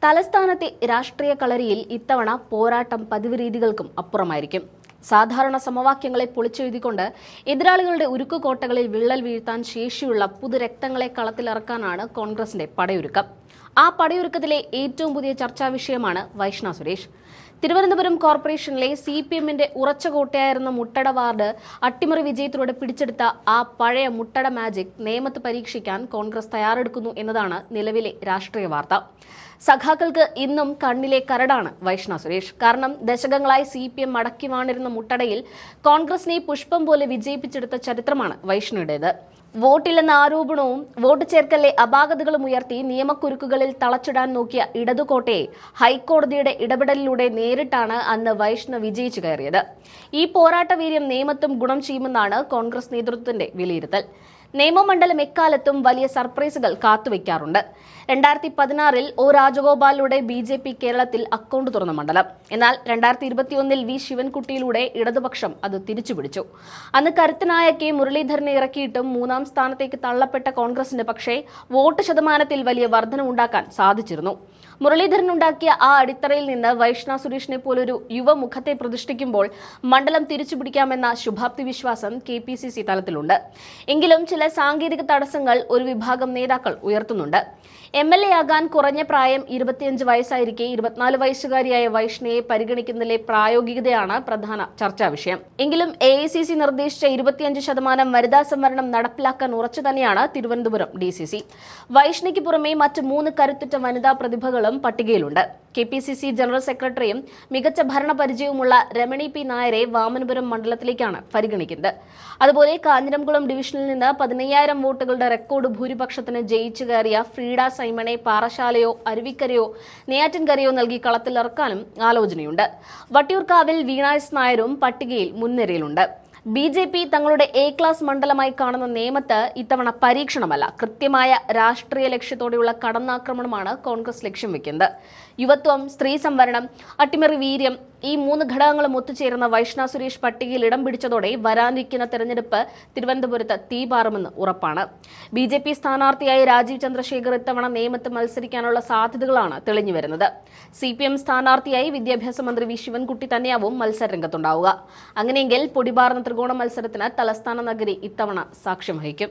തലസ്ഥാനത്തെ രാഷ്ട്രീയ കളരിയിൽ ഇത്തവണ പോരാട്ടം പതിവ് രീതികൾക്കും അപ്പുറമായിരിക്കും. സാധാരണ സമവാക്യങ്ങളെ പൊളിച്ചെഴുതിക്കൊണ്ട് എതിരാളികളുടെ ഉരുക്കുകോട്ടകളിൽ വിള്ളൽ വീഴ്ത്താൻ ശേഷിയുള്ള പുതുരക്തങ്ങളെ കളത്തിലിറക്കാനാണ് കോൺഗ്രസിന്റെ പടയൊരുക്കം. ആ പടയൊരുക്കത്തിലെ ഏറ്റവും പുതിയ ചർച്ചാ വിഷയമാണ് വൈഷ്ണ സുരേഷ്. തിരുവനന്തപുരം കോർപ്പറേഷനിലെ CPMന്റെ ഉറച്ച കോട്ടയായിരുന്ന മുട്ടട വാർഡ് അട്ടിമറി വിജയത്തിലൂടെ പിടിച്ചെടുത്ത ആ പഴയ മുട്ടട മാജിക് നേമത്ത് പരീക്ഷിക്കാൻ കോൺഗ്രസ് തയ്യാറെടുക്കുന്നു എന്നതാണ് നിലവിലെ രാഷ്ട്രീയ വാർത്ത. സഖാക്കൾക്ക് ഇന്നും കണ്ണിലെ കരടാണ് വൈഷ്ണ സുരേഷ്. കാരണം ദശകങ്ങളായി CPM മടക്കി വാണിരുന്ന മുട്ടടയിൽ കോൺഗ്രസിനെ പുഷ്പം പോലെ വിജയിപ്പിച്ചെടുത്ത ചരിത്രമാണ് വൈഷ്ണയുടേത്. വോട്ടില്ലെന്ന ആരോപണവും വോട്ട് ചേർക്കലിലെ അപാകതകളും ഉയർത്തി നിയമക്കുരുക്കുകളിൽ തളച്ചിടാൻ നോക്കിയ ഇടതുകോട്ടയെ ഹൈക്കോടതിയുടെ ഇടപെടലിലൂടെ നേരിട്ടാണ് അന്ന് വൈഷ്ണ വിജയിച്ചു കയറിയത്. ഈ പോരാട്ടവീര്യം നേമത്തും ഗുണം ചെയ്യുമെന്നാണ് കോൺഗ്രസ് നേതൃത്വത്തിന്റെ വിലയിരുത്തൽ. നിയമമണ്ഡലം എക്കാലത്തും വലിയ സർപ്രൈസുകൾ കാത്തുവയ്ക്കാറുണ്ട്. 2016 ഒ രാജഗോപാലിലൂടെ BJP കേരളത്തിൽ അക്കൗണ്ട് തുറന്ന മണ്ഡലം. എന്നാൽ 2021 വി ശിവൻകുട്ടിയിലൂടെ ഇടതുപക്ഷം അത് തിരിച്ചുപിടിച്ചു. അന്ന് കരുത്തനായ കെ മുരളീധരനെ ഇറക്കിയിട്ടും 3ാം സ്ഥാനത്തേക്ക് തള്ളപ്പെട്ട കോൺഗ്രസിന് പക്ഷേ വോട്ട് ശതമാനത്തിൽ വലിയ വർധനവുണ്ടാക്കാൻ സാധിച്ചിരുന്നു. മുരളീധരനുണ്ടാക്കിയ ആ അടിത്തറയിൽ നിന്ന് വൈഷ്ണ സുരേഷിനെ പോലൊരു യുവമുഖത്തെ പ്രതിഷ്ഠിക്കുമ്പോൾ മണ്ഡലം തിരിച്ചുപിടിക്കാമെന്ന ശുഭാപ്തി വിശ്വാസം KPCC തലത്തിലുണ്ട്. എങ്കിലും ചില സാങ്കേതിക തടസ്സങ്ങൾ ഒരു വിഭാഗം നേതാക്കൾ ഉയർത്തുന്നുണ്ട്. MLA ആകാൻ കുറഞ്ഞ പ്രായം 25 വയസ്സായിരിക്കെ 24 വയസ്സുകാരിയായ വൈഷ്ണയെ പരിഗണിക്കുന്നതിലെ പ്രായോഗികതയാണ് പ്രധാന ചർച്ചാ വിഷയം. എങ്കിലും AICC നിർദ്ദേശിച്ച 25% വനിതാ സംവരണം നടപ്പിലാക്കാൻ ഉറച്ചു തന്നെയാണ് തിരുവനന്തപുരം DCC. വൈഷ്ണയ്ക്ക് പുറമെ മറ്റ് 3 കരുത്തുറ്റ വനിതാ പ്രതിഭകളും പട്ടികയിലുണ്ട്. KPCC ജനറൽ സെക്രട്ടറിയും മികച്ച ഭരണപരിചയവുമുള്ള രമണി P നായരെ വാമനപുരം മണ്ഡലത്തിലേക്കാണ് പരിഗണിക്കുന്നത്. അതുപോലെ കാഞ്ഞിരംകുളം ഡിവിഷനിൽ നിന്ന് 15,000 വോട്ടുകളുടെ റെക്കോർഡ് ഭൂരിപക്ഷത്തിന് ജയിച്ചു കയറിയ ഫ്രീഡ സൈമണെ പാറശാലയോ അരുവിക്കരയോ നെയ്യാറ്റിൻകരയോ നൽകി കളത്തിലിറക്കാനും ആലോചനയുണ്ട്. വട്ടിയൂർക്കാവിൽ വീണ S നായരും പട്ടികയിൽ മുൻനിരയിലുണ്ട്. BJP തങ്ങളുടെ A ക്ലാസ് മണ്ഡലമായി കാണുന്ന നേമത്ത് ഇത്തവണ പരീക്ഷണമല്ല, കൃത്യമായ രാഷ്ട്രീയ ലക്ഷ്യത്തോടെയുള്ള കടന്നാക്രമണമാണ് കോൺഗ്രസ് ലക്ഷ്യം വെക്കുന്നത്. യുവത്വം, സ്ത്രീ സംവരണം, അട്ടിമറി വീര്യം, ഈ 3 ഘടകങ്ങളും ഒത്തുചേർന്ന വൈഷ്ണ സുരേഷ് പട്ടികയിൽ ഇടം പിടിച്ചതോടെ വരാനിരിക്കുന്ന തെരഞ്ഞെടുപ്പ് തിരുവനന്തപുരത്ത് തീപാറുമെന്ന് ഉറപ്പാണ്. BJP സ്ഥാനാർത്ഥിയായി രാജീവ് ചന്ദ്രശേഖർ ഇത്തവണ നേമത്ത് മത്സരിക്കാനുള്ള സാധ്യതകളാണ് തെളിഞ്ഞുവരുന്നത്. CPM സ്ഥാനാർത്ഥിയായി വിദ്യാഭ്യാസ മന്ത്രി വി ശിവൻകുട്ടി തന്നെയാവും മത്സരരംഗത്തുണ്ടാവുക. അങ്ങനെയെങ്കിൽ പൊടിപാർന്ന ത്രികോണ മത്സരത്തിന് തലസ്ഥാന നഗരി ഇത്തവണ സാക്ഷ്യം വഹിക്കും.